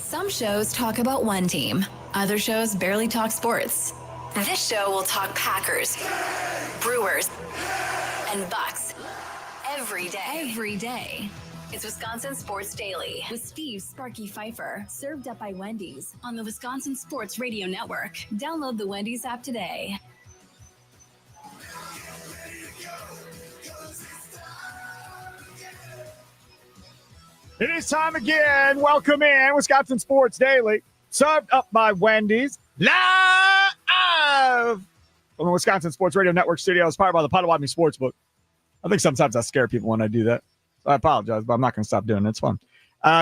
Some shows talk about one team. Other shows barely talk sports. This show will talk Packers, Brewers, and Bucks every day. It's Wisconsin Sports Daily with Steve Sparky Fifer, served up by Wendy's on the Wisconsin Sports Radio Network. Download the Wendy's app today. It is time again. Welcome in Wisconsin Sports Daily, served up by Wendy's, live from the Wisconsin Sports Radio Network studios, powered by the Potawatomi Sportsbook. I think sometimes I scare people when I do that. So I apologize, but I'm not going to stop doing it. It's fun.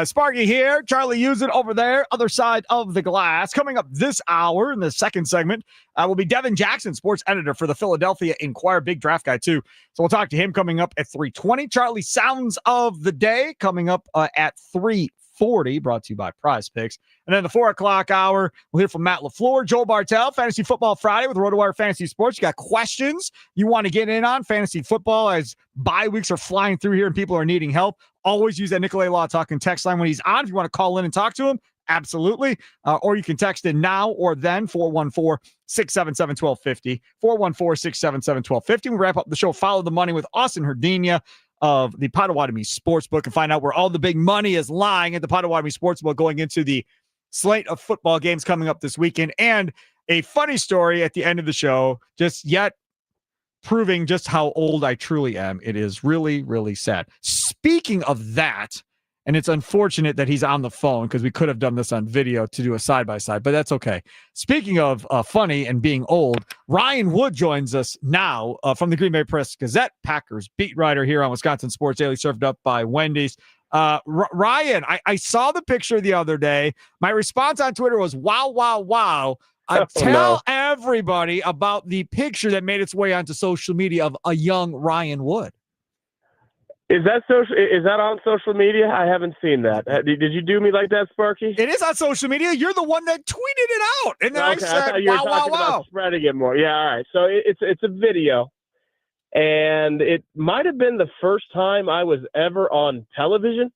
Sparky here, Charlie Using over there, other side of the glass. Coming up this hour in the second segment will be Devin Jackson, sports editor for the Philadelphia Inquirer, big draft guy too. So we'll talk to him coming up at 3:20. Charlie Sounds of the Day coming up at 3:40, brought to you by Prize Picks. And then the 4 o'clock hour, we'll hear from Matt LaFleur, Joe Bartel, Fantasy Football Friday with RotoWire Fantasy Sports. You got questions you want to get in on fantasy football as bye weeks are flying through here and people are needing help. Always use that Nicolay Law Talking text line when he's on. If you want to call in and talk to him, absolutely. Or you can text in now or then, 414-677-1250, 414-677-1250. We wrap up the show, Follow the Money with Austin Herdenia of the Potawatomi Sportsbook, and find out where all the big money is lying at the Potawatomi Sportsbook going into the slate of football games coming up this weekend. And a funny story at the end of the show, just yet proving just how old I truly am. It is really, really sad. Speaking of that, and it's unfortunate that he's on the phone because we could have done this on video to do a side-by-side, but that's okay. Speaking of funny and being old, Ryan Wood joins us now from the Green Bay Press-Gazette, Packers beat writer here on Wisconsin Sports Daily, served up by Wendy's. Ryan, I saw the picture the other day. My response on Twitter was, wow, wow, wow. Tell everybody about the picture that made its way onto social media of a young Ryan Wood. Is that on social media? I haven't seen that. Did you do me like that, Sparky? It is on social media. You're the one that tweeted it out, and then okay, I said, thought you were "Wow, talking wow, wow!" about spreading it more. Yeah, all right. So it's a video, and it might have been the first time I was ever on television.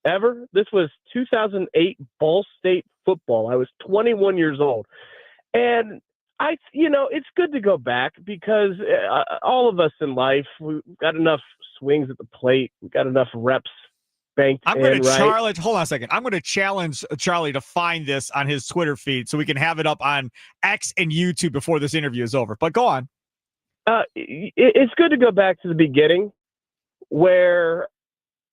Ever. This was 2008 Ball State football. I was 21 years old. And it's good to go back because all of us in life, we've got enough swings at the plate. We've got enough reps banked in, right? Hold on a second. I'm going to challenge Charlie to find this on his Twitter feed so we can have it up on X and YouTube before this interview is over. But go on. It's good to go back to the beginning where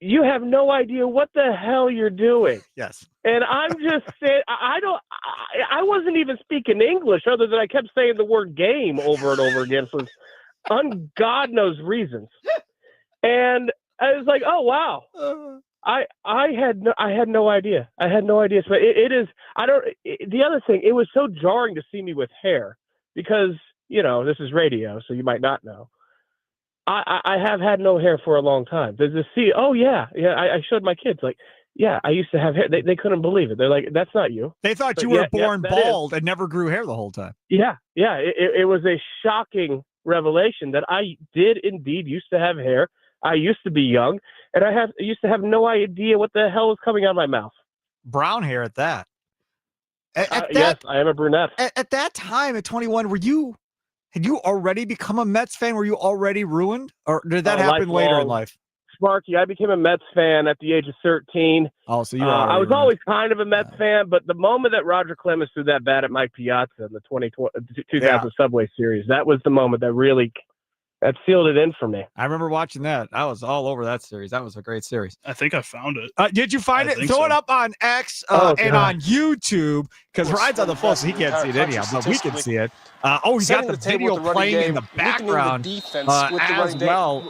you have no idea what the hell you're doing. Yes. And I'm just saying, I wasn't even speaking English other than I kept saying the word game over and over again for God knows reasons. And I was like, oh, wow. I had no idea. I had no idea. So the other thing, it was so jarring to see me with hair because, this is radio, so you might not know. I have had no hair for a long time. To see, I showed my kids, like, yeah, I used to have hair. They couldn't believe it. They're like, that's not you. They thought you were born bald and never grew hair the whole time. Yeah. It was a shocking revelation that I did indeed used to have hair. I used to be young, and I used to have no idea what the hell was coming out of my mouth. Brown hair at that. Yes, I am a brunette. At that time, at 21, had you already become a Mets fan? Were you already ruined? Or did that happen later in life? Sparky, I became a Mets fan at the age of 13. Oh, so you I was always kind of a Mets fan, but the moment that Roger Clemens threw that bat at Mike Piazza in the 2000 Subway Series, that was the moment that really sealed it in for me. I remember watching that. I was all over that series. That was a great series. I think I found it. Did you find it? Throw it up on X and on YouTube, because Ryan's on the phone, so he can't see it anyhow, but we can see it. He's got the video playing in the background as well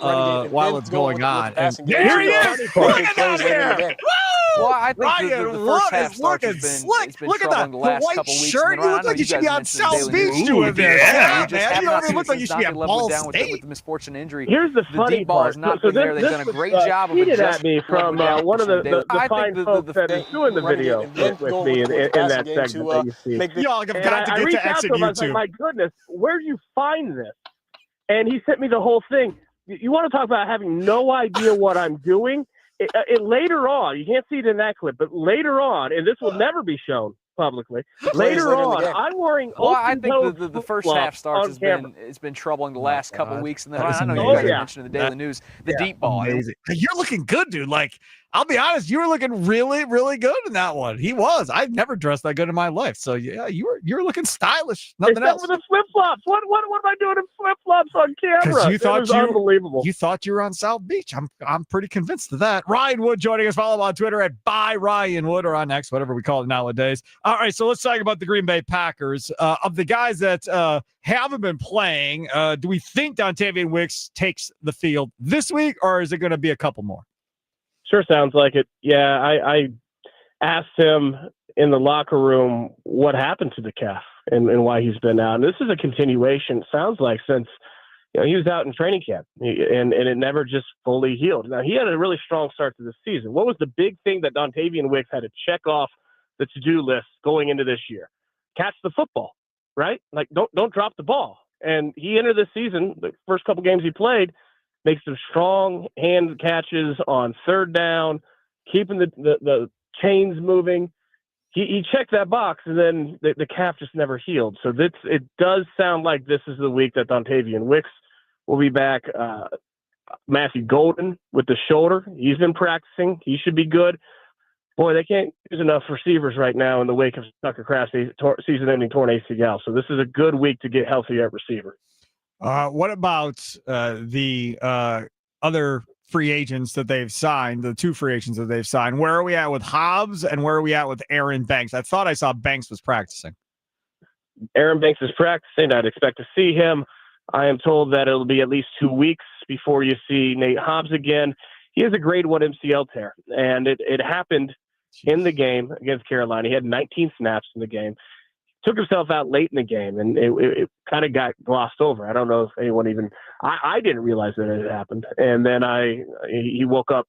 while it's going on. And here he is! Look at that here! Well, I think Ryan the first half is looking slick. Look at that. The white shirt. You look like you should be on South Beach doing this. Yeah, man. You don't look like you should be at Ball State. With the misfortune injury. Here's the funny part. They've done a great job of adjusting at me from one of the fine folks that is doing the video with me in that segment that you see. Y'all have got to get to X and YouTube. I was like, my goodness, where do you find this? And he sent me the whole thing. You want to talk about having no idea what I'm doing? later on, you can't see it in that clip, but later on, and this will never be shown publicly. Later on, I'm wearing. Well, I think the first half starts has been troubling the last couple of weeks, and then I know you guys mentioned in the Daily News the deep ball. Amazing. You're looking good, dude. Like, I'll be honest, you were looking really, really good in that one. He was. I've never dressed that good in my life. So yeah, you're looking stylish. Nothing else. With the flip flops. What am I doing in flip flops on camera? You thought unbelievable. You thought you were on South Beach. I'm pretty convinced of that. Ryan Wood joining us. Follow him on Twitter at @ByRyanWood or on X, whatever we call it nowadays. All right, so let's talk about the Green Bay Packers. Of the guys that haven't been playing, do we think Dontavian Wicks takes the field this week, or is it going to be a couple more? Sure sounds like it. Yeah, I asked him in the locker room what happened to the calf and why he's been out. And this is a continuation, sounds like, since he was out in training camp and it never just fully healed. Now, he had a really strong start to the season. What was the big thing that Dontavian Wicks had to check off the to-do list going into this year? Catch the football, right? Like, don't drop the ball. And he entered this season, the first couple games he played, makes some strong hand catches on third down, keeping the chains moving. He checked that box, and then the calf just never healed. So it does sound like this is the week that Dontavian Wicks will be back. Matthew Golden with the shoulder. He's been practicing. He should be good. Boy, they can't use enough receivers right now in the wake of Tucker Kraft's season-ending torn ACL. So this is a good week to get healthy at receiver. What about the other free agents that they've signed, the two free agents that they've signed? Where are we at with Hobbs, and where are we at with Aaron Banks? I thought I saw Banks was practicing. Aaron Banks is practicing. I'd expect to see him. I am told that it'll be at least 2 weeks before you see Nate Hobbs again. He has a grade 1 MCL tear, and it happened in the game against Carolina. He had 19 snaps in the game. Took himself out late in the game, and it kind of got glossed over. I don't know if anyone even – I didn't realize that it had happened. And then he woke up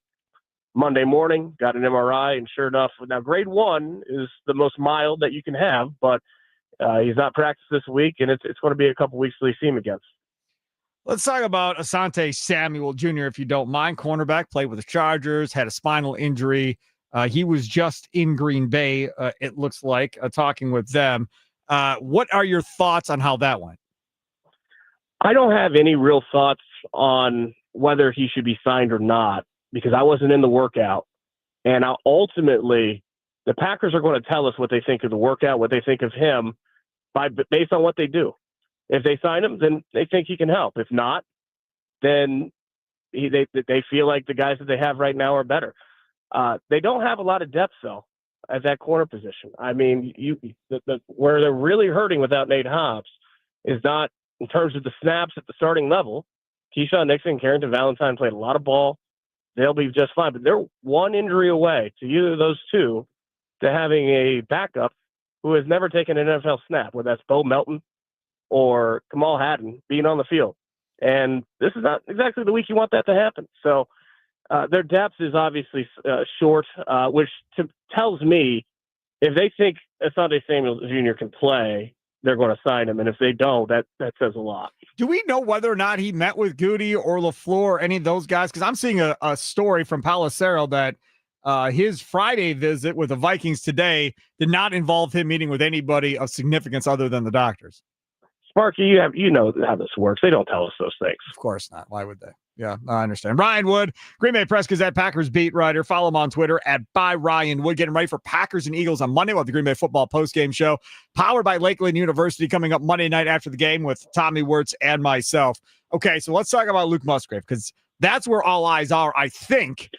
Monday morning, got an MRI, and sure enough, now grade 1 is the most mild that you can have, but he's not practiced this week, and it's going to be a couple weeks till you see him again. Let's talk about Asante Samuel Jr., if you don't mind. Cornerback, played with the Chargers, had a spinal injury. He was just in Green Bay, it looks like, talking with them. What are your thoughts on how that went? I don't have any real thoughts on whether he should be signed or not because I wasn't in the workout. And ultimately, the Packers are going to tell us what they think of the workout, what they think of him, based on what they do. If they sign him, then they think he can help. If not, then they feel like the guys that they have right now are better. They don't have a lot of depth, though, at that corner position. I mean, where they're really hurting without Nate Hobbs is not in terms of the snaps at the starting level. Keyshawn Nixon and Carrington Valentine played a lot of ball. They'll be just fine. But they're one injury away to either of those two to having a backup who has never taken an NFL snap, whether that's Bo Melton or Kamal Haddon being on the field. And this is not exactly the week you want that to happen. So their depth is obviously short, which tells me if they think Asante Samuel Jr. can play, they're going to sign him. And if they don't, that says a lot. Do we know whether or not he met with Goody or LaFleur or any of those guys? Because I'm seeing a story from Palacero that his Friday visit with the Vikings today did not involve him meeting with anybody of significance other than the doctors. Sparky, you know how this works. They don't tell us those things. Of course not. Why would they? Yeah, I understand. Ryan Wood, Green Bay Press Gazette Packers beat writer. Follow him on Twitter at @ByRyanWood. Getting ready for Packers and Eagles on Monday with the Green Bay football postgame show, powered by Lakeland University, coming up Monday night after the game with Tommy Wirtz and myself. Okay, so let's talk about Luke Musgrave because that's where all eyes are, I think,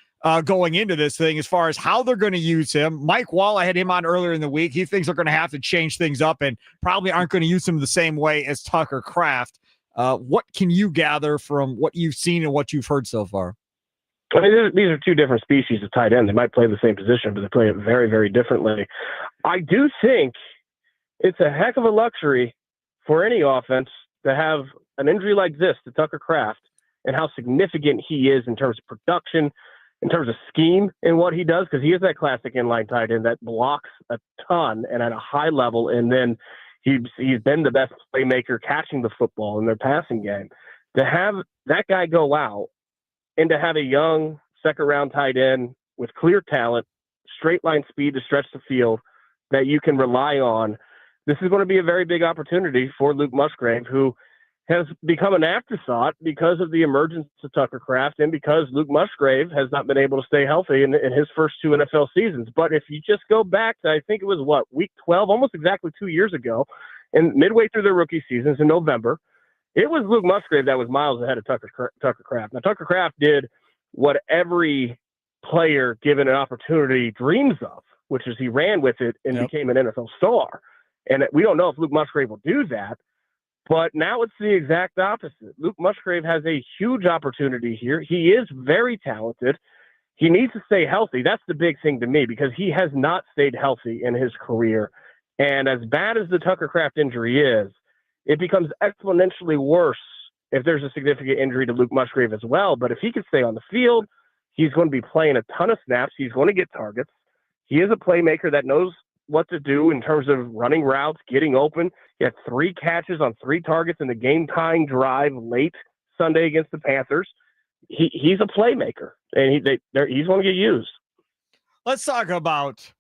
going into this thing as far as how they're going to use him. Mike Wall, I had him on earlier in the week. He thinks they're going to have to change things up and probably aren't going to use him the same way as Tucker Kraft. What can you gather from what you've seen and what you've heard so far? I mean, these are two different species of tight end. They might play the same position, but they play it very, very differently. I do think it's a heck of a luxury for any offense to have an injury like this to Tucker Kraft and how significant he is in terms of production, in terms of scheme and what he does, because he is that classic inline tight end that blocks a ton and at a high level, and then he's been the best playmaker catching the football in their passing game. To have that guy go out and to have a young second-round tight end with clear talent, straight line speed to stretch the field that you can rely on. This is going to be a very big opportunity for Luke Musgrave, who has become an afterthought because of the emergence of Tucker Kraft and because Luke Musgrave has not been able to stay healthy in his first 2 NFL seasons. But if you just go back to, I think it was, week 12, almost exactly 2 years ago, and midway through their rookie seasons in November, it was Luke Musgrave that was miles ahead of Tucker Kraft. Now, Tucker Kraft did what every player given an opportunity dreams of, which is he ran with it and became an NFL star. And we don't know if Luke Musgrave will do that. But now it's the exact opposite. Luke Musgrave has a huge opportunity here. He is very talented. He needs to stay healthy. That's the big thing to me, because he has not stayed healthy in his career. And as bad as the Tucker Kraft injury is, it becomes exponentially worse if there's a significant injury to Luke Musgrave as well. But if he can stay on the field, he's going to be playing a ton of snaps. He's going to get targets. He is a playmaker that knows what to do in terms of running routes, getting open. He had 3 catches on 3 targets in the game-tying drive late Sunday against the Panthers. He's a playmaker, and he's going to get used. Let's talk about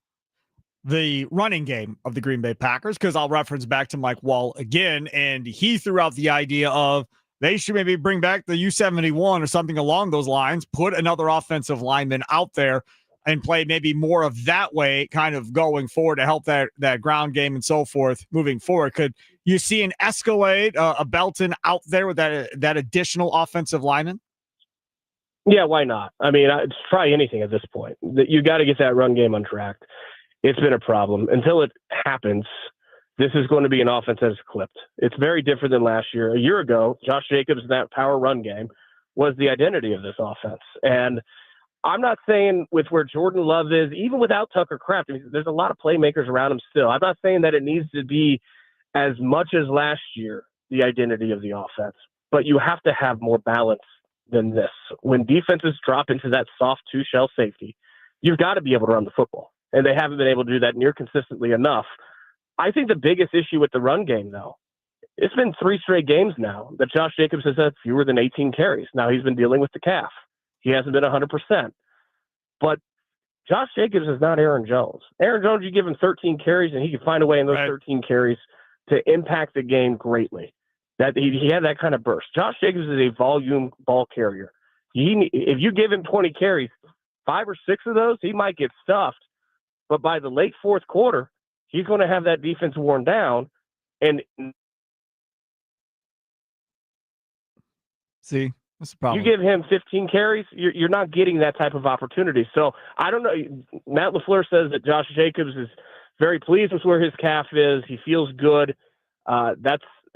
the running game of the Green Bay Packers, because I'll reference back to Mike Wall again, and he threw out the idea of they should maybe bring back the U-71 or something along those lines, put another offensive lineman out there and play maybe more of that way, kind of going forward to help that ground game and so forth moving forward. Could you see an Escalade, a Belton out there with that additional offensive lineman? Yeah, why not? I mean, try anything at this point. You got to get that run game on track. It's been a problem. Until it happens, this is going to be an offense that is clipped. It's very different than last year. A year ago, Josh Jacobs and that power run game was the identity of this offense. And I'm not saying with where Jordan Love is, even without Tucker Kraft, I mean, there's a lot of playmakers around him still. I'm not saying that it needs to be as much as last year, the identity of the offense, but you have to have more balance than this. When defenses drop into that soft 2-shell safety, you've got to be able to run the football, and they haven't been able to do that near consistently enough. I think the biggest issue with the run game, though, it's been 3 straight games now that Josh Jacobs has had fewer than 18 carries. Now he's been dealing with the calf. He hasn't been 100%. But Josh Jacobs is not Aaron Jones. Aaron Jones, you give him 13 carries, and he can find a way in those 13 carries to impact the game greatly. That he had that kind of burst. Josh Jacobs is a volume ball carrier. If you give him 20 carries, 5 or 6 of those, he might get stuffed. But by the late fourth quarter, he's going to have that defense worn down. And see, that's the problem. You give him 15 carries, you're not getting that type of opportunity. So I don't know. Matt LaFleur says that Josh Jacobs is very pleased with where his calf is. He feels good.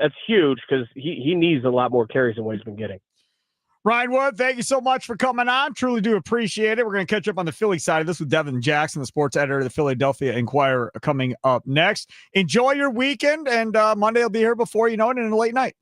That's huge, because he needs a lot more carries than what he's been getting. Ryan Wood, thank you so much for coming on. Truly do appreciate it. We're going to catch up on the Philly side of this with Devin Jackson, the sports editor of the Philadelphia Inquirer, coming up next. Enjoy your weekend, and Monday will be here before you know it, in a late night.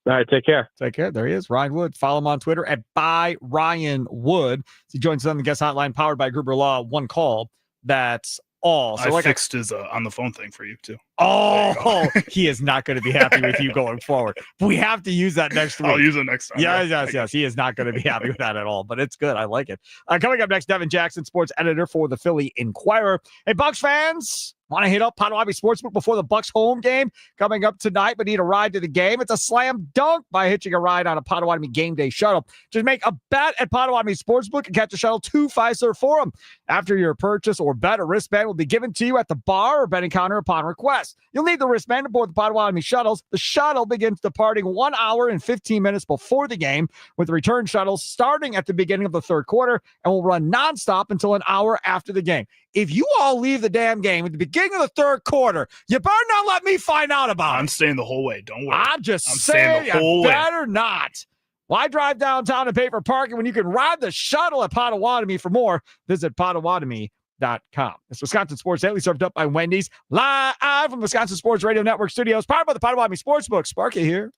All right, take care. Take care. There he is, Ryan Wood. Follow him on Twitter at @ByRyanWood. He joins us on the guest hotline powered by Gruber Law. One call. That's all. So I fixed his on the phone thing for you too. Oh, he is not going to be happy with you going forward. We have to use that next week. I'll use it next time. Yes. He is not going to be happy with that at all, but it's good. I like it. Coming up next, Devin Jackson, sports editor for the Philly Inquirer. Hey, Bucs fans, want to hit up Potawatomi Sportsbook before the Bucs home game coming up tonight, but need a ride to the game? It's a slam dunk by hitching a ride on a Potawatomi game day shuttle. Just make a bet at Potawatomi Sportsbook and catch a shuttle to Fifer Forum. After your purchase or bet, a wristband will be given to you at the bar or betting counter upon request. You'll need the wristband to board the Potawatomi shuttles. The shuttle begins departing 1 hour and 15 minutes before the game, with the return shuttles starting at the beginning of the third quarter and will run nonstop until an hour after the game. If you all leave the damn game at the beginning of the third quarter, you better not let me find out about it. I'm staying the whole way. Don't worry. I'm saying the whole way. Better not. Why drive downtown and pay for parking when you can ride the shuttle at Potawatomi? For more, visit Potawatomi.com. It's Wisconsin Sports Daily, served up by Wendy's, live from Wisconsin Sports Radio Network studios, powered by the Potawatomi Sportsbook. Sparky here.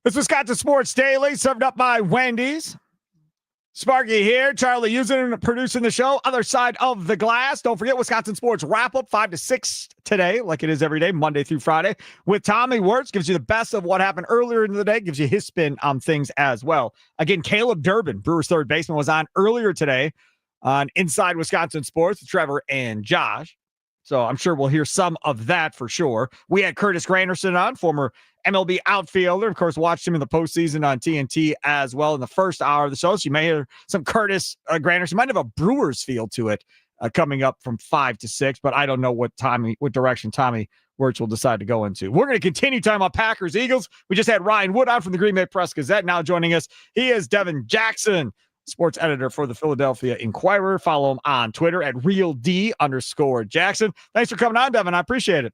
This was Wisconsin Sports Daily, served up by Wendy's. Sparky here, Charlie using producing the show. Other side of the glass. Don't forget Wisconsin Sports Wrap Up 5 to 6 today, like it is every day, Monday through Friday. With Tommy Wirtz, gives you the best of what happened earlier in the day, gives you his spin on things as well. Again, Caleb Durbin, Brewers third baseman, was on earlier today on Inside Wisconsin Sports with Trevor and Josh. So I'm sure we'll hear some of that for sure. We had Curtis Granderson on, former MLB outfielder. Of course, watched him in the postseason on TNT as well in the first hour of the show. So you may hear some Curtis Granderson. Might have a Brewers feel to it coming up from 5 to 6, but I don't know what direction Tommy Wirtz will decide to go into. We're going to continue talking about Packers, Eagles. We just had Ryan Wood on from the Green Bay Press Gazette. Now joining us, he is Devin Jackson, sports editor for the Philadelphia Inquirer. Follow him on Twitter at @RealD_Jackson. Thanks for coming on, Devin. I appreciate it.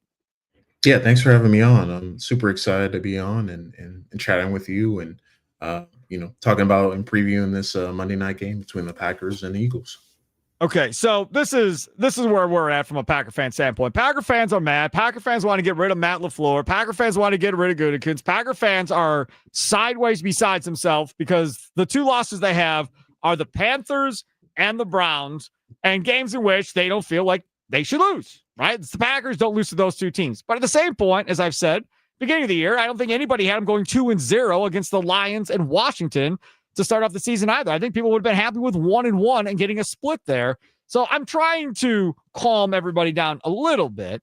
Yeah, thanks for having me on. I'm super excited to be on and chatting with you and, talking about and previewing this Monday night game between the Packers and the Eagles. Okay, so this is where we're at from a Packer fan standpoint. Packer fans are mad. Packer fans want to get rid of Matt LaFleur. Packer fans want to get rid of Gutekunst. Packer fans are sideways besides themselves because the two losses they have are the Panthers and the Browns, and games in which they don't feel like they should lose, right? It's the Packers don't lose to those two teams. But at the same point, as I've said, beginning of the year, I don't think anybody had them going 2-0 against the Lions and Washington to start off the season either. I think people would have been happy with 1-1 and getting a split there. So I'm trying to calm everybody down a little bit.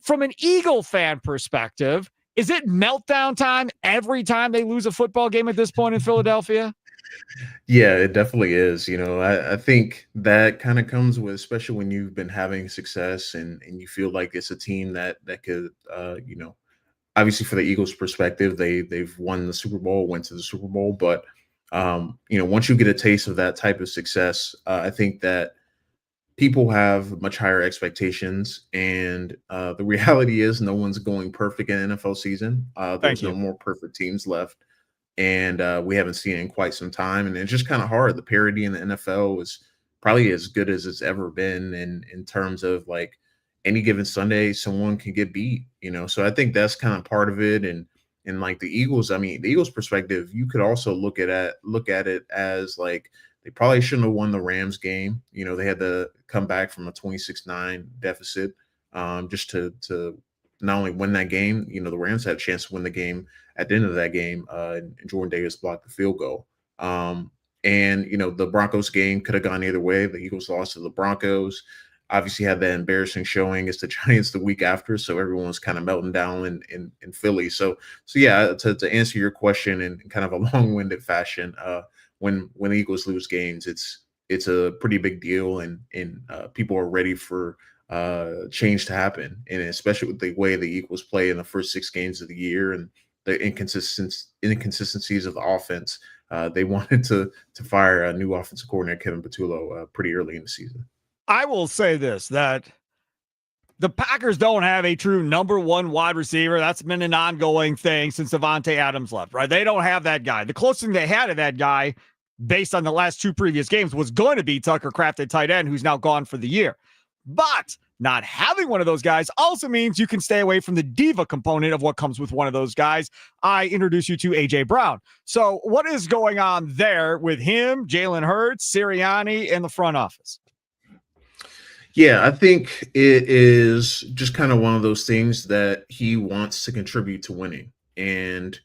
From an Eagle fan perspective, is it meltdown time every time they lose a football game at this point in Philadelphia? Yeah, it definitely is. I think that kind of comes with, especially when you've been having success and you feel like it's a team that could, obviously for the Eagles' perspective, they've won the Super Bowl, went to the Super Bowl, but once you get a taste of that type of success, I think that people have much higher expectations, and the reality is no one's going perfect in NFL season. There's no more perfect teams left, and we haven't seen it in quite some time, and it's just kind of hard. The parity in the NFL is probably as good as it's ever been in terms of like any given Sunday, someone can get beat, so I think that's kind of part of it. And like the Eagles, I mean, the Eagles' perspective, you could also look at it as like they probably shouldn't have won the Rams game. They had to come back from a 26-9 deficit just to not only win that game. The Rams had a chance to win the game at the end of that game. And Jordan Davis blocked the field goal. And the Broncos game could have gone either way. The Eagles lost to the Broncos. Obviously had that embarrassing showing against the Giants the week after, so everyone was kind of melting down in Philly. So yeah, to answer your question in kind of a long-winded fashion, when the Eagles lose games, it's a pretty big deal, and people are ready for change to happen, and especially with the way the Eagles play in the first 6 games of the year and the inconsistencies of the offense. They wanted to fire a new offensive coordinator, Kevin Patullo, pretty early in the season. I will say this, that the Packers don't have a true number one wide receiver. That's been an ongoing thing since Devontae Adams left, right? They don't have that guy. The closest thing they had to that guy, based on the last 2 previous games, was going to be Tucker Kraft at tight end, who's now gone for the year. But not having one of those guys also means you can stay away from the diva component of what comes with one of those guys. I introduce you to A.J. Brown. So what is going on there with him, Jalen Hurts, Sirianni, in the front office? Yeah, I think it is just kind of one of those things that he wants to contribute to winning. And,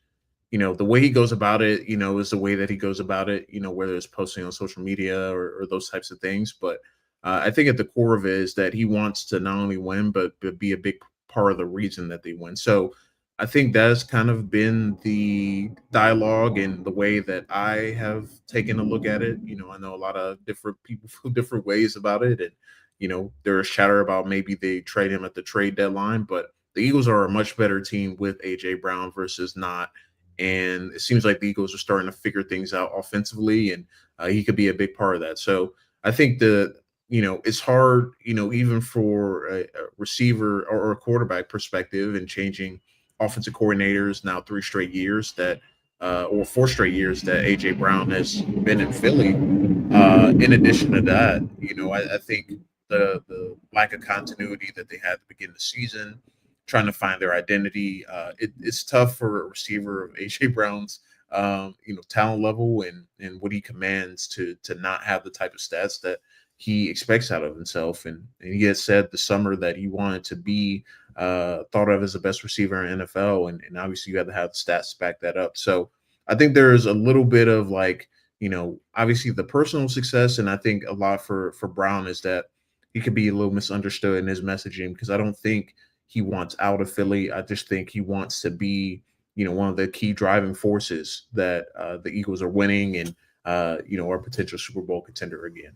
the way he goes about it, is the way that he goes about it, whether it's posting on social media or those types of things. But I think at the core of it is that he wants to not only win, but be a big part of the reason that they win. So I think that's kind of been the dialogue and the way that I have taken a look at it. I know a lot of different people feel different ways about it. And, there's chatter about maybe they trade him at the trade deadline, but the Eagles are a much better team with A.J. Brown versus not. And it seems like the Eagles are starting to figure things out offensively, and he could be a big part of that. So I think it's hard, even for a receiver or a quarterback perspective and changing offensive coordinators now 3 straight years or 4 straight years that A.J. Brown has been in Philly. In addition to that, I think the lack of continuity that they had at the beginning of the season, trying to find their identity. It's tough for a receiver of AJ Brown's talent level and what he commands to not have the type of stats that he expects out of himself. And he had said this summer that he wanted to be thought of as the best receiver in NFL. And obviously you have to have the stats to back that up. So I think there's a little bit of obviously the personal success. And I think a lot for Brown is that he could be a little misunderstood in his messaging, because I don't think he wants out of Philly. I just think he wants to be, one of the key driving forces that the Eagles are winning and, are a potential Super Bowl contender again.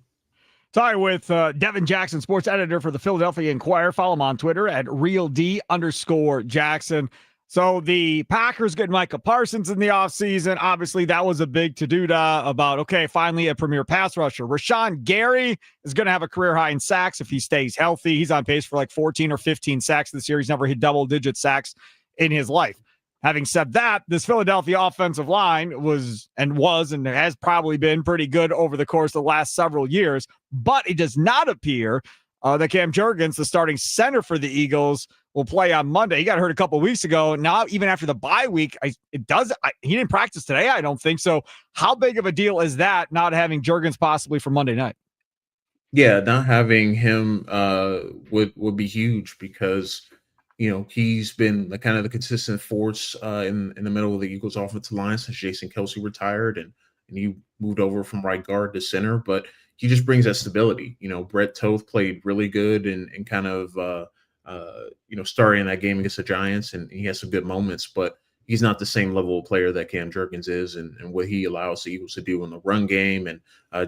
Talking with Devin Jackson, sports editor for the Philadelphia Inquirer. Follow him on Twitter at @RealD_Jackson. So the Packers get Micah Parsons in the offseason. Obviously, that was a big to-do about, okay, finally a premier pass rusher. Rashawn Gary is going to have a career high in sacks if he stays healthy. He's on pace for like 14 or 15 sacks this year. He's never hit double-digit sacks in his life. Having said that, this Philadelphia offensive line was and has probably been pretty good over the course of the last several years, but it does not appear that Cam Jurgens, the starting center for the Eagles, will play on Monday. He got hurt a couple of weeks ago. Now, even after the bye week, he didn't practice today, I don't think. So how big of a deal is that, not having Jurgens possibly for Monday night? Yeah, not having him would be huge, because he's been the consistent force in the middle of the Eagles offensive line since Jason Kelce retired, and he moved over from right guard to center. But he just brings that stability. Brett Toth played really good and starting that game against the Giants, and he has some good moments, but he's not the same level of player that Cam Jurgens is, and what he allows the Eagles to do in the run game, and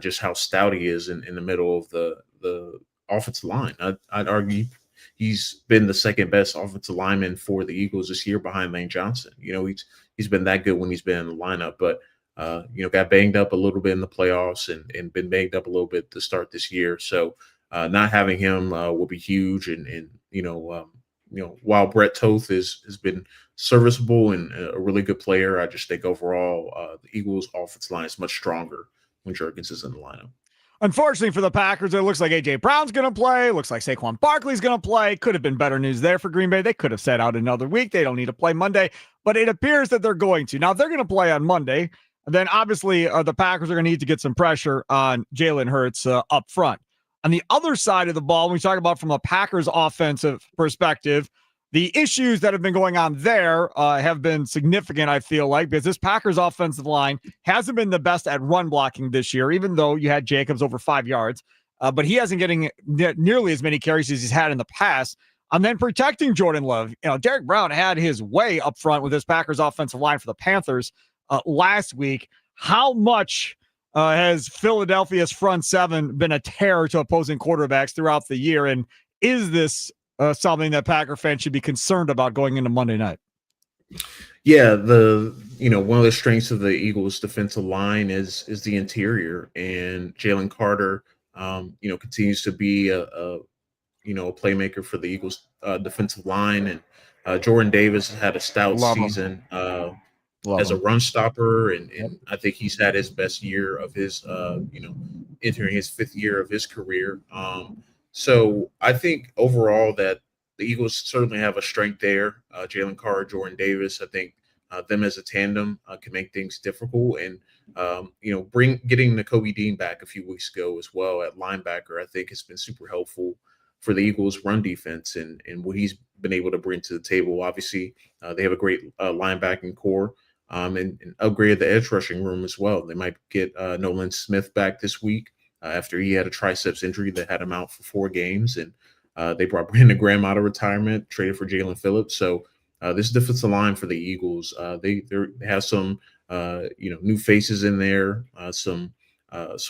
just how stout he is in the middle of the offensive line. I'd argue he's been the second best offensive lineman for the Eagles this year, behind Lane Johnson. He's been that good when he's been in the lineup, but got banged up a little bit in the playoffs and been banged up a little bit to start this year. So not having him will be huge. And while Brett Toth has been serviceable and a really good player, I just think overall the Eagles offensive line is much stronger when Jurgens is in the lineup. Unfortunately for the Packers, it looks like A.J. Brown's going to play. It looks like Saquon Barkley's going to play. Could have been better news there for Green Bay. They could have set out another week. They don't need to play Monday, but it appears that they're going to. Now, if they're going to play on Monday, then obviously the Packers are going to need to get some pressure on Jalen Hurts up front. On the other side of the ball, when we talk about from a Packers offensive perspective, the issues that have been going on there have been significant, I feel like, because this Packers offensive line hasn't been the best at run blocking this year, even though you had Jacobs over 5 yards. But he hasn't getting nearly as many carries as he's had in the past. And then protecting Jordan Love. Derek Brown had his way up front with this Packers offensive line for the Panthers last week. How much has Philadelphia's front seven been a terror to opposing quarterbacks throughout the year? And is this something that Packer fans should be concerned about going into Monday night? Yeah, one of the strengths of the Eagles defensive line is the interior, and Jalen Carter, continues to be a playmaker for the Eagles defensive line, and Jordan Davis has had a stout season as a run stopper, and I think he's had his best year of his entering his 5th year of his career. So I think overall that the Eagles certainly have a strength there. Jalen Carter, Jordan Davis, I think them as a tandem can make things difficult. And, getting Nakobe Dean back a few weeks ago as well at linebacker, I think has been super helpful for the Eagles run defense and what he's been able to bring to the table. Obviously, they have a great linebacking core and upgraded the edge rushing room as well. They might get Nolan Smith back this week. After he had a triceps injury that had him out for 4 games, and they brought Brandon Graham out of retirement, traded for Jalen Phillips. So this defensive line for the Eagles, they have some new faces in there, some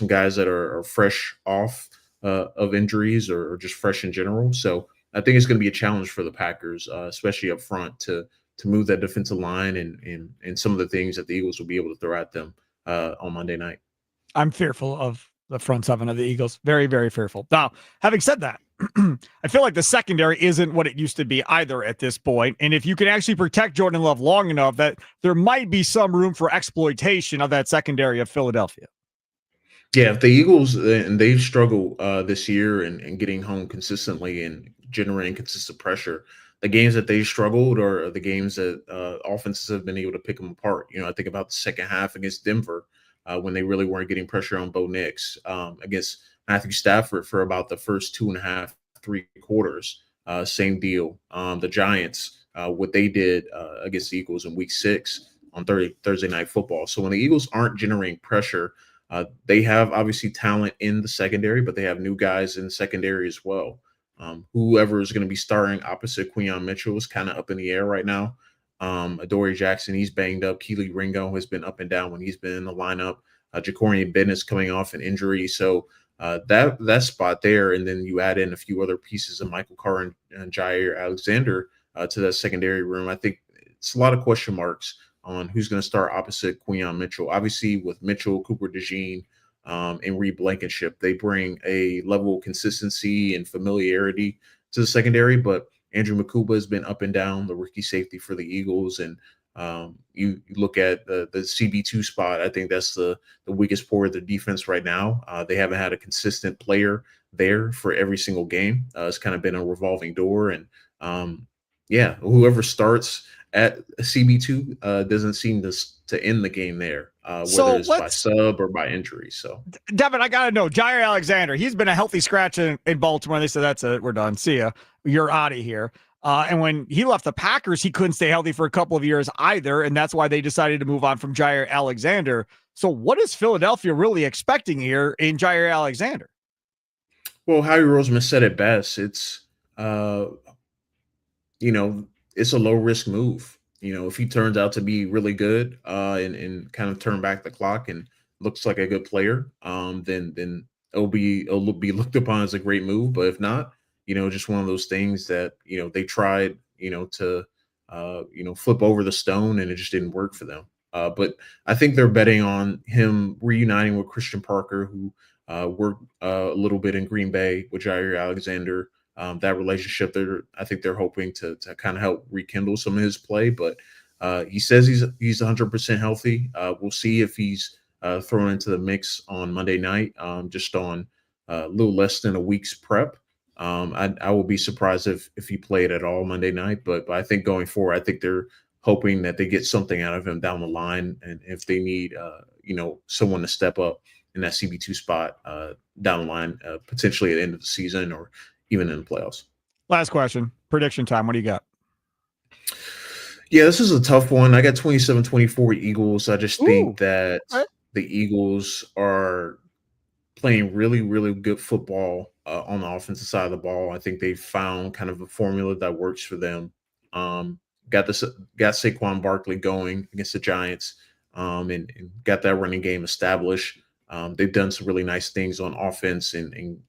guys that are fresh off of injuries or just fresh in general. So I think it's going to be a challenge for the Packers, especially up front, to move that defensive line and some of the things that the Eagles will be able to throw at them on Monday night. I'm fearful of the front seven of the Eagles. Very, very fearful. Now, having said that, I feel like the secondary isn't what it used to be either at this point. And if you can actually protect Jordan Love long enough, that there might be some room for exploitation of that secondary of Philadelphia. Yeah, if the Eagles, and they've struggled this year in getting home consistently and generating consistent pressure, the games that they struggled are the games that offenses have been able to pick them apart. I think about the second half against Denver when they really weren't getting pressure on Bo Nix, against Matthew Stafford for about the first 2.5, 3 quarters. Same deal. The Giants, what they did against the Eagles in Week 6 on Thursday Night Football. So when the Eagles aren't generating pressure, they have obviously talent in the secondary, but they have new guys in the secondary as well. Whoever is going to be starting opposite Quinyon Mitchell is kind of up in the air right now. Adoree Jackson, he's banged up. Keely Ringo has been up and down when he's been in the lineup. Jacorian Bennett's coming off an injury. So that spot there, and then you add in a few other pieces of Michael Carr and Jair Alexander to that secondary room. I think it's a lot of question marks on who's going to start opposite Quinyon Mitchell. Obviously, with Mitchell, Cooper DeJean, and Reed Blankenship, they bring a level of consistency and familiarity to the secondary. But Andrew Makuba has been up and down, the rookie safety for the Eagles, and you look at the CB2 spot. I think that's the weakest part of the defense right now. They haven't had a consistent player there for every single game. It's kind of been a revolving door, and whoever starts at CB2 doesn't seem to end the game there, whether it's by sub or by injury. So, Devin, I got to know, Jair Alexander, he's been a healthy scratch in Baltimore. They said, that's it, we're done. See ya. You're out of here. And when he left the Packers, he couldn't stay healthy for a couple of years either, and that's why they decided to move on from Jair Alexander. So what is Philadelphia really expecting here in Jair Alexander? Well, Howie Roseman said it best. It's it's a low-risk move. If he turns out to be really good and kind of turn back the clock and looks like a good player, then it'll be looked upon as a great move. But if not, just one of those things that, they tried, to, flip over the stone and it just didn't work for them. But I think they're betting on him reuniting with Christian Parker, who worked a little bit in Green Bay with Jair Alexander. That relationship, I think they're hoping to kind of help rekindle some of his play. But he says he's 100% healthy. We'll see if he's thrown into the mix on Monday night, just on a little less than a week's prep. I will be surprised if he played at all Monday night. But I think going forward, I think they're hoping that they get something out of him down the line, and if they need someone to step up in that CB2 spot down the line, potentially at the end of the season or even in the playoffs. Last question. Prediction time. What do you got? Yeah, this is a tough one. I got 27-24 Eagles. I just think that the Eagles are playing really, really good football on the offensive side of the ball. I think they've found kind of a formula that works for them. Got Saquon Barkley going against the Giants, and got that running game established. They've done some really nice things on offense and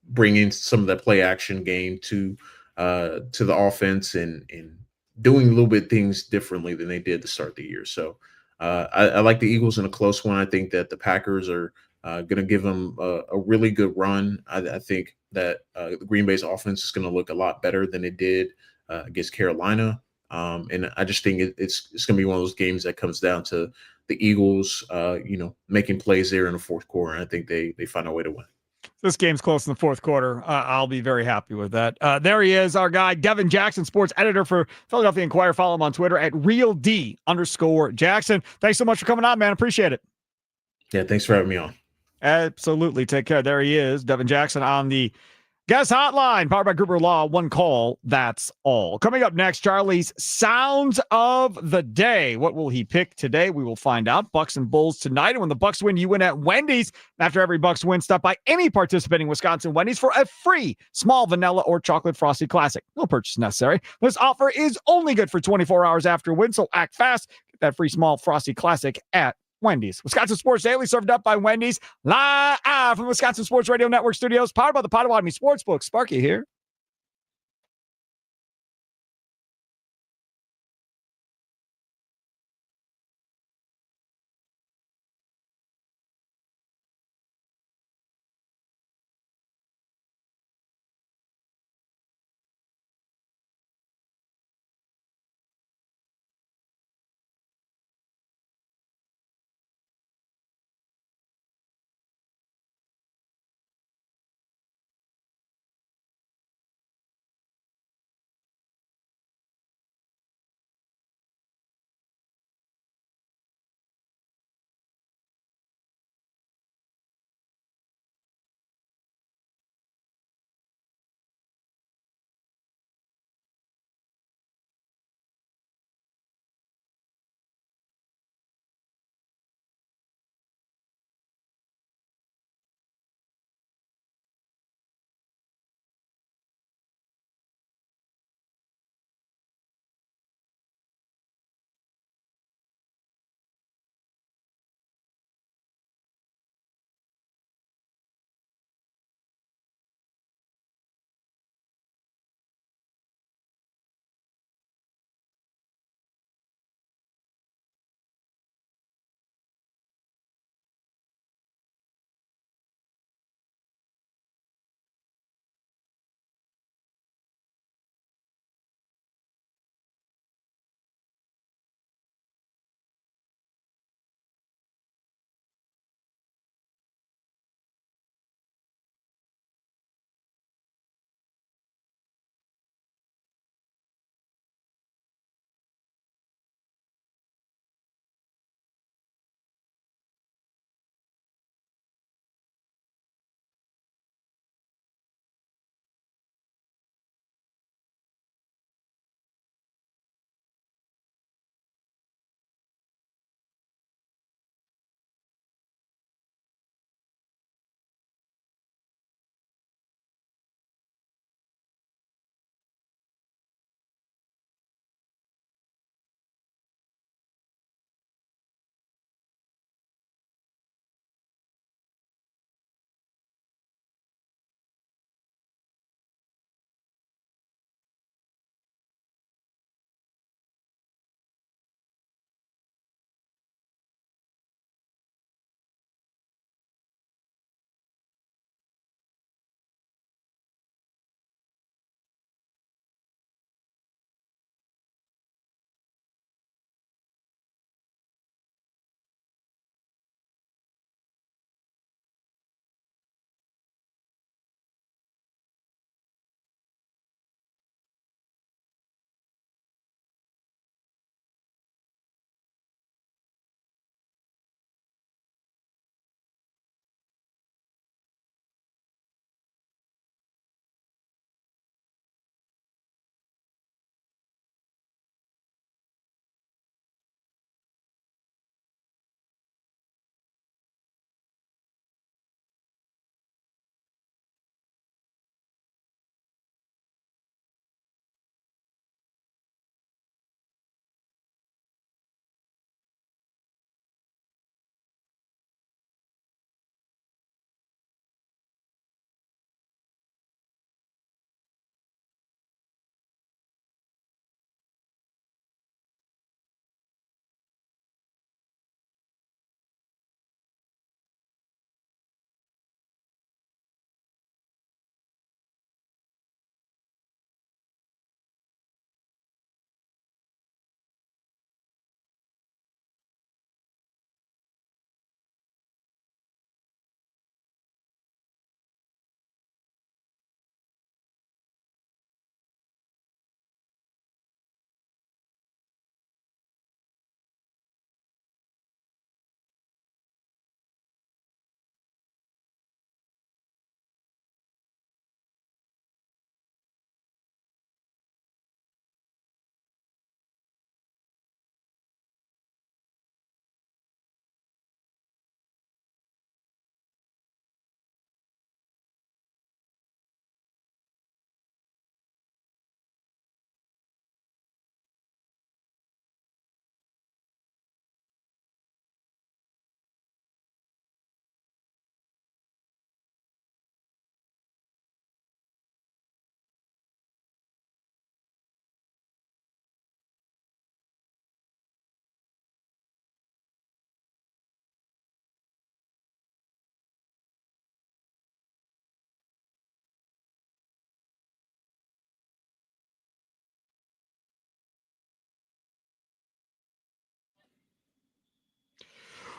bring in some of that play action game to the offense and doing a little bit things differently than they did to start the year. So I like the Eagles in a close one. I think that the Packers are going to give them a really good run. I think that the Green Bay's offense is going to look a lot better than it did against Carolina. And I just think it's going to be one of those games that comes down to the Eagles, making plays there in the fourth quarter. And I think they find a way to win. This game's close in the fourth quarter. I'll be very happy with that. There he is, our guy, Devin Jackson, sports editor for Philadelphia Inquirer. Follow him on Twitter at @RealD_Jackson. Thanks so much for coming on, man. Appreciate it. Yeah, thanks for having me on. Absolutely. Take care. There he is, Devin Jackson on the guest hotline, powered by Gruber Law. One call, that's all. Coming up next, Charlie's Sounds of the Day. What will he pick today? We will find out. Bucks and Bulls tonight. And when the Bucks win, you win at Wendy's. After every Bucks win, stop by any participating Wisconsin Wendy's for a free small vanilla or chocolate frosty classic. No purchase necessary. This offer is only good for 24 hours after win, so act fast. Get that free small frosty classic at Wendy's. Wisconsin Sports Daily served up by Wendy's, live from Wisconsin Sports Radio Network studios, powered by the Potawatomi Sportsbook. Sparky here.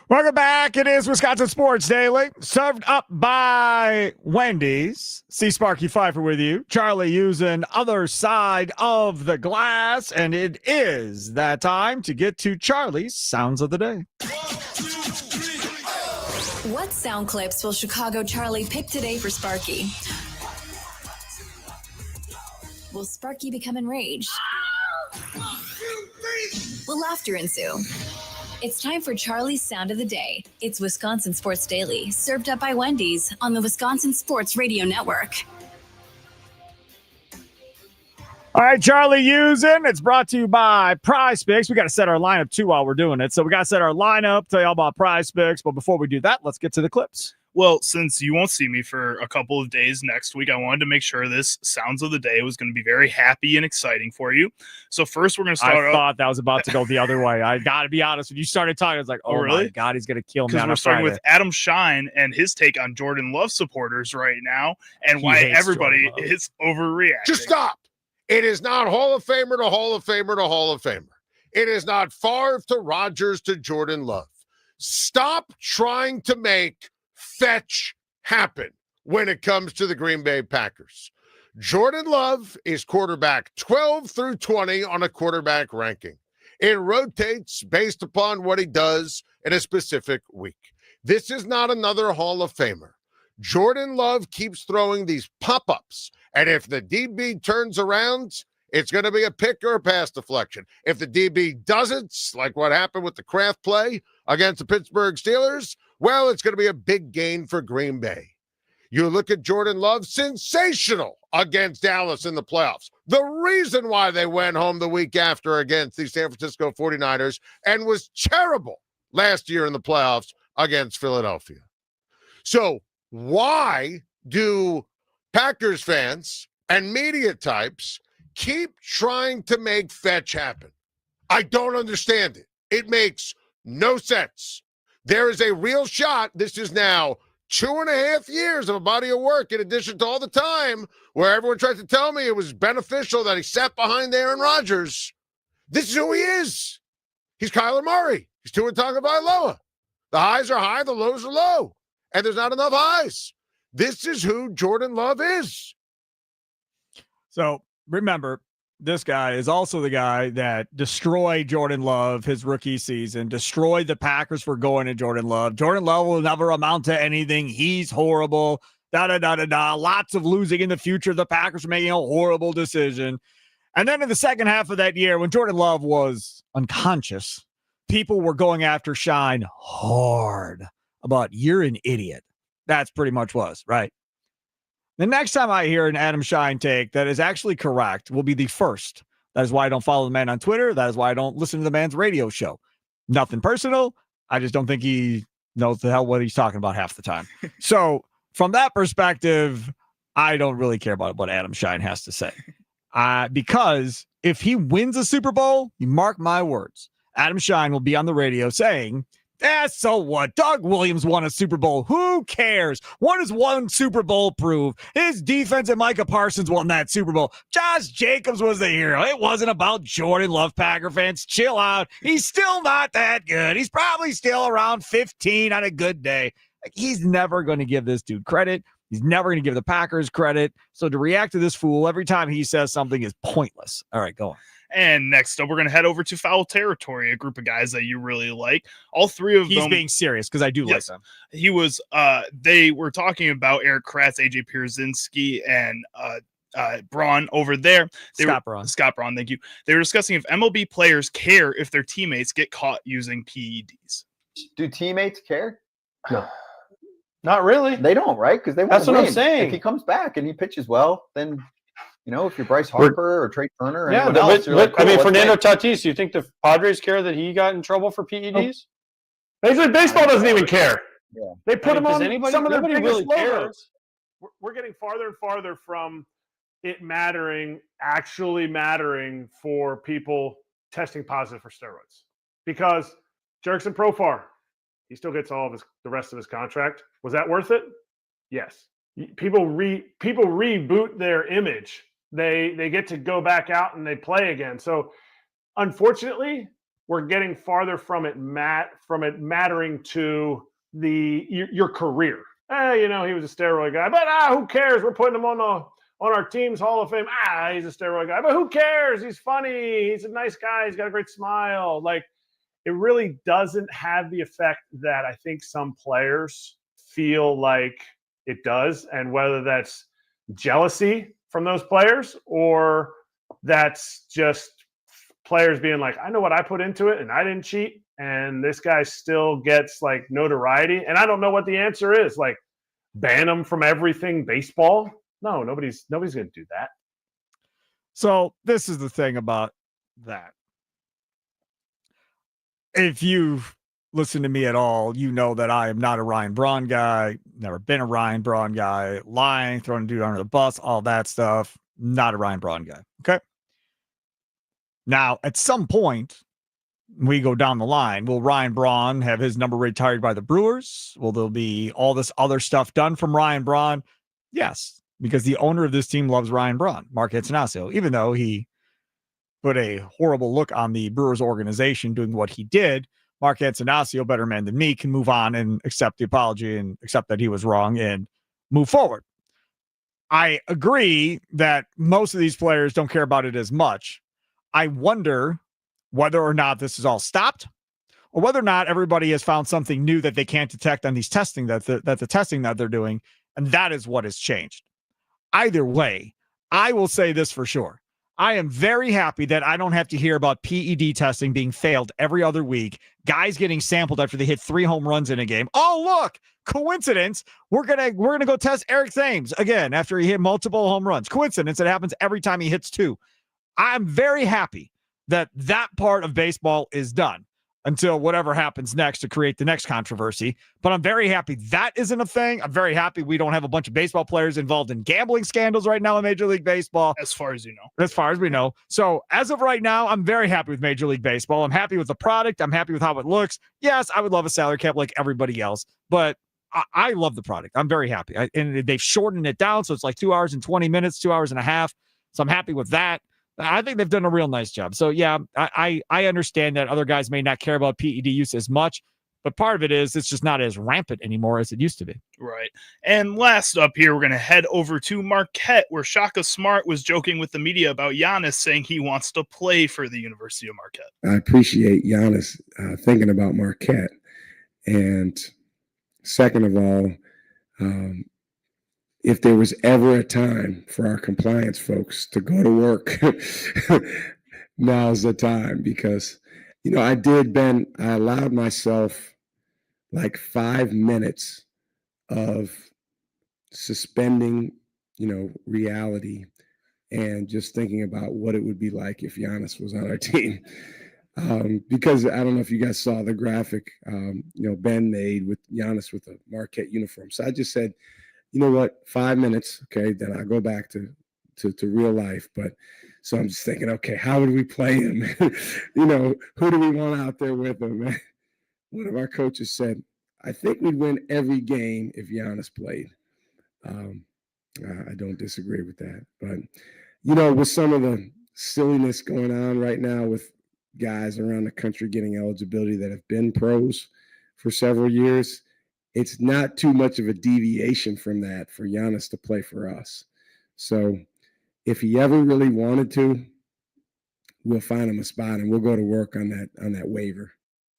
Welcome back. It is Wisconsin Sports Daily, served up by Wendy's. See Sparky Fifer with you. Charlie using other side of the glass, and it is that time to get to Charlie's Sounds of the Day. What sound clips will Chicago Charlie pick today for Sparky? Will Sparky become enraged? Will laughter ensue? It's time for Charlie's Sound of the Day. It's Wisconsin Sports Daily, served up by Wendy's on the Wisconsin Sports Radio Network. All right, Charlie using. It's brought to you by Prize Picks. We got to set our lineup, too, while we're doing it. So we got to set our lineup, tell you all about Prize Picks. But before we do that, let's get to the clips. Well, since you won't see me for a couple of days next week, I wanted to make sure this Sounds of the Day was going to be very happy and exciting for you. So first, we're going to start I thought that was about to go the other way. I got to be honest. When you started talking, I was like, oh, really? My God, he's going to kill me on we're starting Friday. with Adam Shine and his take on Jordan Love supporters right now and why everybody is overreacting. Just stop. It is not Hall of Famer to Hall of Famer to Hall of Famer. It is not Favre to Rodgers to Jordan Love. Stop trying to make fetch happen when it comes to the Green Bay Packers. Jordan Love is quarterback 12 through 20 on a quarterback ranking. It rotates based upon what he does in a specific week. This is not another Hall of Famer. Jordan Love keeps throwing these pop-ups, and if the DB turns around, it's going to be a pick or a pass deflection. If the DB doesn't, like what happened with the Kraft play against the Pittsburgh Steelers, well, it's going to be a big gain for Green Bay. You look at Jordan Love, sensational against Dallas in the playoffs. The reason why they went home the week after against the San Francisco 49ers and was terrible last year in the playoffs against Philadelphia. So why do Packers fans and media types keep trying to make fetch happen? I don't understand it. It makes no sense. There is a real shot. This is now 2.5 years of a body of work in addition to all the time where everyone tried to tell me it was beneficial that he sat behind Aaron Rodgers. This is who he is. He's Kyler Murray. He's Tua Tagovailoa. The highs are high, the lows are low, and there's not enough highs. This is who Jordan Love is. So remember, this guy is also the guy that destroyed Jordan Love his rookie season, destroyed the Packers for going to Jordan Love. Jordan Love will never amount to anything. He's horrible. Lots of losing in the future. The Packers are making a horrible decision. And then in the second half of that year, when Jordan Love was unconscious, people were going after Shine hard about you're an idiot. That's pretty much was, right? The next time I hear an Adam Shine take that is actually correct will be the first. That is why I don't follow the man on Twitter. That is why I don't listen to the man's radio show. Nothing personal. I just don't think he knows the hell what he's talking about half the time. So from that perspective, I don't really care about what Adam Shine has to say. Because if he wins a Super Bowl, you mark my words, Adam Shine will be on the radio saying, so what? Doug Williams won a Super Bowl. Who cares? What does one Super Bowl prove? His defense and Micah Parsons won that Super Bowl. Josh Jacobs was the hero. It wasn't about Jordan Love. Packer fans, chill out. He's still not that good. He's probably still around 15 on a good day. Like, he's never going to give this dude credit. He's never going to give the Packers credit. So to react to this fool every time he says something is pointless. All right, go on. And next up, we're going to head over to Foul Territory, a group of guys that you really like. All three of them. He's being serious because I do like them. He was, they were talking about Eric Kratz, AJ Pierzynski, and Braun over there. Scott Braun, thank you. They were discussing if MLB players care if their teammates get caught using PEDs. Do teammates care? No. Not really. They don't, right? Because they want That's to what win. I'm saying. If he comes back and he pitches well, then, if you're Bryce Harper or Trey Turner or anyone else, like, cool, Fernando Tatis, you think the Padres care that he got in trouble for PEDs? Major League Baseball doesn't even care. Yeah. They put him on some of their biggest really logos. cares. We're getting farther and farther from it actually mattering for people testing positive for steroids. Because Jurickson Profar, he still gets the rest of his contract. Was that worth it? Yes. People reboot their image. They get to go back out and they play again. So unfortunately, we're getting farther from it mattering to your career. He was a steroid guy, but who cares? We're putting him on our team's Hall of Fame. He's a steroid guy, but who cares? He's funny. He's a nice guy. He's got a great smile. Like, it really doesn't have the effect that I think some players feel like it does. And whether that's jealousy from those players or that's just players being like, I know what I put into it and I didn't cheat. And this guy still gets like notoriety. And I don't know what the answer is. Like, ban him from everything baseball? No, nobody's going to do that. So this is the thing about that. If you've listened to me at all, you know that I am not a Ryan Braun guy, never been a Ryan Braun guy, lying, throwing a dude under the bus, all that stuff. Not a Ryan Braun guy. Okay. Now, at some point, we go down the line. Will Ryan Braun have his number retired by the Brewers? Will there be all this other stuff done from Ryan Braun? Yes, because the owner of this team loves Ryan Braun, Mark Attanasio, even though he put a horrible look on the Brewers organization doing what he did. Mark Attanasio, better man than me, can move on and accept the apology and accept that he was wrong and move forward. I agree that most of these players don't care about it as much. I wonder whether or not this is all stopped or whether or not everybody has found something new that they can't detect on these testing that the testing that they're doing. And that is what has changed. Either way, I will say this for sure. I am very happy that I don't have to hear about PED testing being failed every other week. Guys getting sampled after they hit 3 home runs in a game. Oh, look, coincidence. We're gonna go test Eric Thames again after he hit multiple home runs. Coincidence. It happens every time he hits 2. I'm very happy that part of baseball is done until whatever happens next to create the next controversy. But I'm very happy that isn't a thing. I'm very happy we don't have a bunch of baseball players involved in gambling scandals right now in Major League Baseball. As far as you know. As far as we know. So as of right now, I'm very happy with Major League Baseball. I'm happy with the product. I'm happy with how it looks. Yes, I would love a salary cap like everybody else, but I love the product. I'm very happy. And they've shortened it down. So it's like 2 hours and 20 minutes, 2 hours and a half. So I'm happy with that. I think they've done a real nice job. So, yeah, I understand that other guys may not care about PED use as much, but part of it is it's just not as rampant anymore as it used to be. Right. And last up here, we're going to head over to Marquette, where Shaka Smart was joking with the media about Giannis, saying he wants to play for the University of Marquette. I appreciate Giannis thinking about Marquette. And second of all, if there was ever a time for our compliance folks to go to work, now's the time because, I allowed myself like 5 minutes of suspending, reality and just thinking about what it would be like if Giannis was on our team. Because I don't know if you guys saw the graphic, Ben made with Giannis with a Marquette uniform. So I just said, you know what, 5 minutes, okay, then I go back to real life. But so I'm just thinking, okay, how would we play him? Who do we want out there with him? One of our coaches said, I think we'd win every game if Giannis played. I don't disagree with that. But, with some of the silliness going on right now with guys around the country getting eligibility that have been pros for several years, it's not too much of a deviation from that for Giannis to play for us. So if he ever really wanted to, we'll find him a spot and we'll go to work on that waiver.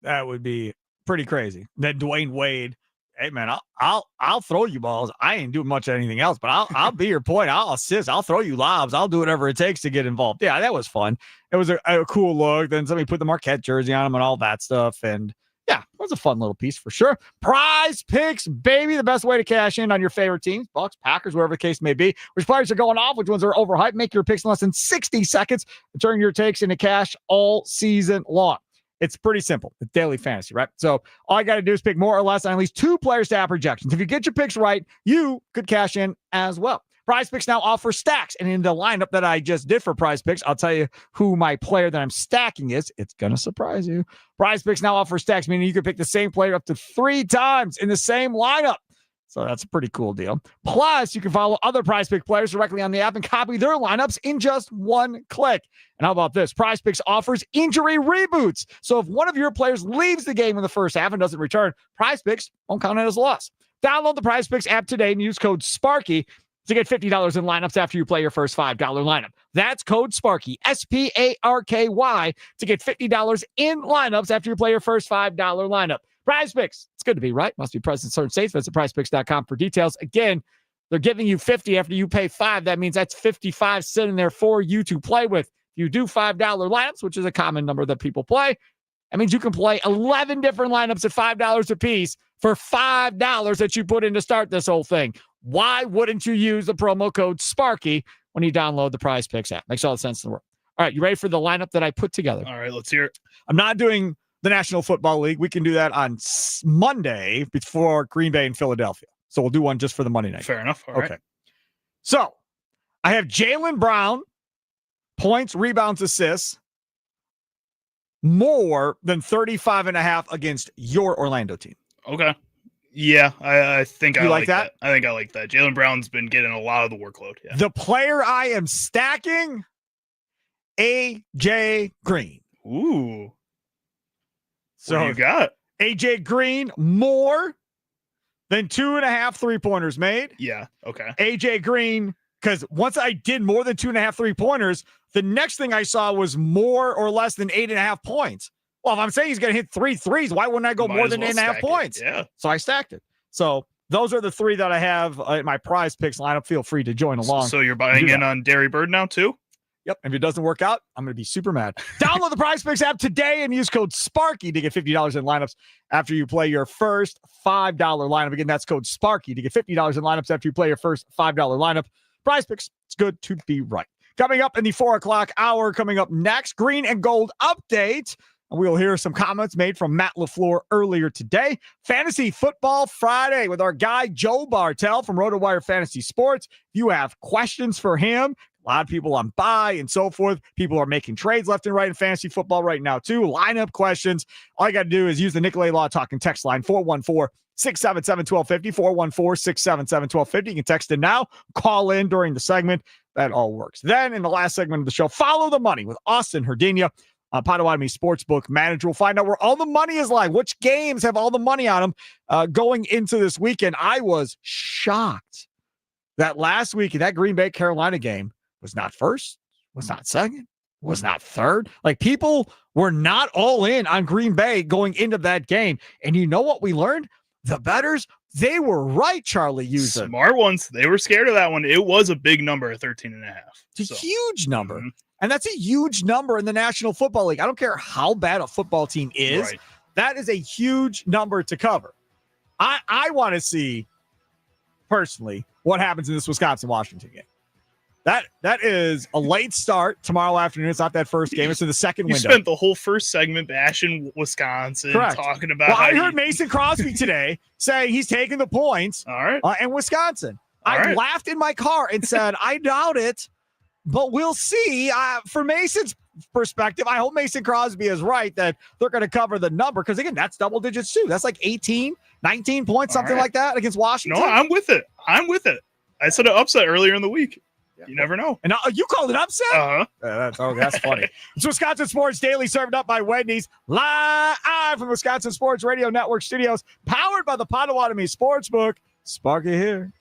That would be pretty crazy. That Dwayne Wade, hey man, I'll throw you balls. I ain't doing much of anything else, but I'll be your point. I'll assist. I'll throw you lobs. I'll do whatever it takes to get involved. Yeah, that was fun. It was a cool look. Then somebody put the Marquette jersey on him and all that stuff. And yeah, it was a fun little piece for sure. Prize Picks, baby. The best way to cash in on your favorite teams, Bucks, Packers, whatever the case may be. Which players are going off, which ones are overhyped. Make your picks in less than 60 seconds and turn your takes into cash all season long. It's pretty simple. It's daily fantasy, right? So all I got to do is pick more or less on at least 2 players to have projections. If you get your picks right, you could cash in as well. Prize Picks now offers stacks. And in the lineup that I just did for Prize Picks, I'll tell you who my player that I'm stacking is. It's going to surprise you. Prize Picks now offers stacks, meaning you can pick the same player up to 3 times in the same lineup. So that's a pretty cool deal. Plus, you can follow other PrizePicks players directly on the app and copy their lineups in just one click. And how about this? PrizePicks offers injury reboots. So if one of your players leaves the game in the first half and doesn't return, PrizePicks won't count it as a loss. Download the PrizePicks app today and use code Sparky to get $50 in lineups after you play your first $5 lineup. That's code Sparky, SPARKY, to get $50 in lineups after you play your first $5 lineup. PrizePicks, it's good to be right. Must be present in certain states. Visit PrizePicks.com for details. Again, they're giving you 50 after you pay 5. That means that's 55 sitting there for you to play with. If you do $5 lineups, which is a common number that people play, that means you can play 11 different lineups at $5 a piece for $5 that you put in to start this whole thing. Why wouldn't you use the promo code Sparky when you download the PrizePicks app? Makes all the sense in the world. All right, you ready for the lineup that I put together? All right, let's hear it. I'm not doing the National Football League. We can do that on Monday before Green Bay and Philadelphia. So we'll do one just for the Monday night. Fair enough. All okay. Right. So I have Jaylen Brown, points, rebounds, assists, more than 35.5 against your Orlando team. Okay. Yeah, I think I like that. I think I like that. Jaylen Brown's been getting a lot of the workload. Yeah. The player I am stacking, AJ Green. Ooh. So what do you got? AJ Green, more than 2.5 3-pointers made. Yeah. Okay. AJ Green, because once I did more than 2.5 3-pointers, the next thing I saw was more or less than 8.5 points. Well, if I'm saying he's going to hit 3 threes, why wouldn't I go more than 8.5 points? Yeah. So I stacked it. So those are the 3 that I have in my PrizePicks lineup. Feel free to join along. So you're buying in on Derry Bird now too? Yep. If it doesn't work out, I'm going to be super mad. Download the PrizePicks app today and use code Sparky to get $50 in lineups after you play your first $5 lineup. Again, that's code Sparky to get $50 in lineups after you play your first $5 lineup. PrizePicks, it's good to be right. Coming up in the 4 o'clock hour, coming up next, Green and Gold update. And we'll hear some comments made from Matt LaFleur earlier today. Fantasy Football Friday with our guy Joe Bartel from RotoWire Fantasy Sports. If you have questions for him, a lot of people on bye and so forth. People are making trades left and right in fantasy football right now, too. Lineup questions. All you got to do is use the Nicolay Law Talking text line, 414-677-1250, 414-677-1250. You can text in now, call in during the segment. That all works. Then in the last segment of the show, follow the money with Austin Herdenia, Potawatomi Sportsbook Manager. We'll find out where all the money is lying, which games have all the money on them going into this weekend. I was shocked that last week, that Green Bay Carolina game was not first, was not second, was not third. Like, people were not all in on Green Bay going into that game. And you know what we learned? The bettors, they were right, Charlie User. Smart ones. They were scared of that one. It was a big number at 13.5. It's a huge number. Mm-hmm. And that's a huge number in the National Football League. I don't care how bad a football team is. Right. That is a huge number to cover. I want to see, personally, what happens in this Wisconsin-Washington game. That is a late start tomorrow afternoon. It's not that first game. It's in the second window. You spent the whole first segment bashing Wisconsin, correct, talking about I heard Mason Crosby today say he's taking the points and Wisconsin. I laughed in my car and said, I doubt it, but we'll see. For Mason's perspective, I hope Mason Crosby is right that they're going to cover the number because, again, that's double digits too. That's like 18, 19 points, something like that against Washington. No, I'm with it. I said an upset earlier in the week. You never know. And you called it upset? Uh-huh. That's funny. It's Wisconsin Sports Daily, served up by Wendy's, live from Wisconsin Sports Radio Network studios, powered by the Potawatomi Sportsbook. Sparky here.